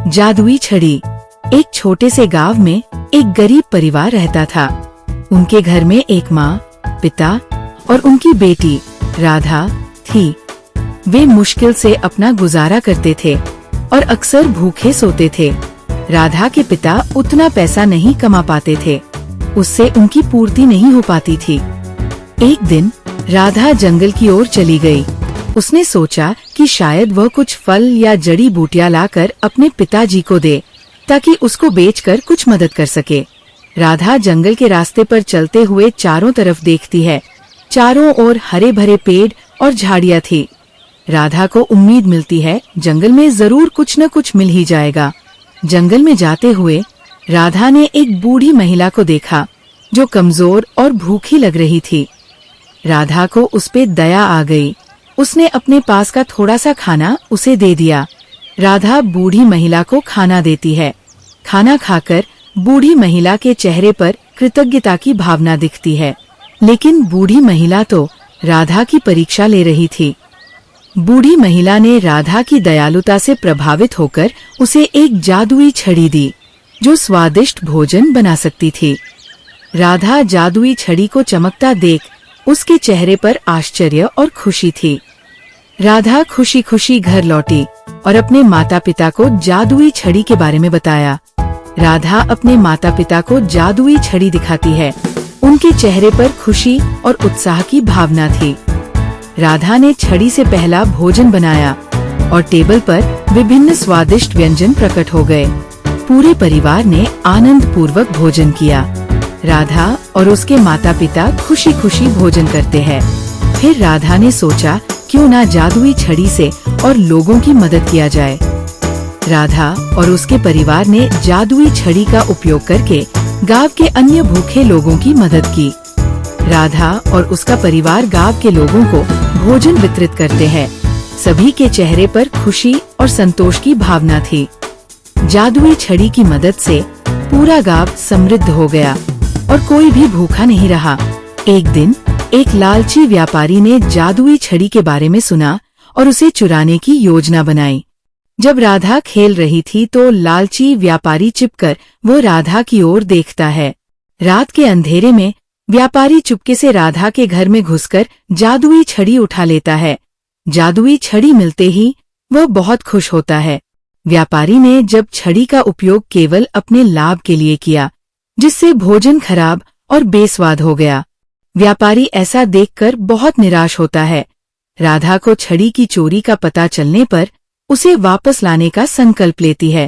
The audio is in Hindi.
जादुई छड़ी। एक छोटे से गांव में एक गरीब परिवार रहता था। उनके घर में एक माँ, पिता और उनकी बेटी राधा थी। वे मुश्किल से अपना गुजारा करते थे और अक्सर भूखे सोते थे। राधा के पिता उतना पैसा नहीं कमा पाते थे, उससे उनकी पूर्ति नहीं हो पाती थी। एक दिन राधा जंगल की ओर चली गई। उसने सोचा कि शायद वह कुछ फल या जड़ी बूटियां लाकर अपने पिताजी को दे, ताकि उसको बेचकर कुछ मदद कर सके। राधा जंगल के रास्ते पर चलते हुए चारों तरफ देखती है। चारों ओर हरे भरे पेड़ और झाड़ियां थी। राधा को उम्मीद मिलती है जंगल में जरूर कुछ न कुछ मिल ही जाएगा। जंगल में जाते हुए राधा ने एक बूढ़ी महिला को देखा जो कमजोर और भूखी लग रही थी। राधा को उस पे दया आ गई। उसने अपने पास का थोड़ा सा खाना उसे दे दिया। राधा बूढ़ी महिला को खाना देती है। खाना खाकर बूढ़ी महिला के चेहरे पर कृतज्ञता की भावना दिखती है, लेकिन बूढ़ी महिला तो राधा की परीक्षा ले रही थी। बूढ़ी महिला ने राधा की दयालुता से प्रभावित होकर उसे एक जादुई छड़ी दी, जो स्वादिष्ट भोजन बना सकती थी। राधा जादुई छड़ी को चमकता देख उसके चेहरे पर आश्चर्य और खुशी थी। राधा खुशी खुशी घर लौटी और अपने माता पिता को जादुई छड़ी के बारे में बताया। राधा अपने माता पिता को जादुई छड़ी दिखाती है। उनके चेहरे पर खुशी और उत्साह की भावना थी। राधा ने छड़ी से पहला भोजन बनाया और टेबल पर विभिन्न स्वादिष्ट व्यंजन प्रकट हो गए। पूरे परिवार ने आनंद पूर्वक भोजन किया। राधा और उसके माता पिता खुशी खुशी भोजन करते हैं। फिर राधा ने सोचा क्यों ना जादुई छड़ी से और लोगों की मदद किया जाए। राधा और उसके परिवार ने जादुई छड़ी का उपयोग करके गांव के अन्य भूखे लोगों की मदद की। राधा और उसका परिवार गांव के लोगों को भोजन वितरित करते हैं। सभी के चेहरे पर खुशी और संतोष की भावना थी। जादुई छड़ी की मदद से पूरा गांव समृद्ध हो गया और कोई भी भूखा नहीं रहा। एक दिन एक लालची व्यापारी ने जादुई छड़ी के बारे में सुना और उसे चुराने की योजना बनाई। जब राधा खेल रही थी तो लालची व्यापारी छिपकर वो राधा की ओर देखता है। रात के अंधेरे में व्यापारी चुपके से राधा के घर में घुसकर जादुई छड़ी उठा लेता है। जादुई छड़ी मिलते ही वह बहुत खुश होता है। व्यापारी ने जब छड़ी का उपयोग केवल अपने लाभ के लिए किया, जिससे भोजन खराब और बेस्वाद हो गया। व्यापारी ऐसा देखकर बहुत निराश होता है। राधा को छड़ी की चोरी का पता चलने पर उसे वापस लाने का संकल्प लेती है।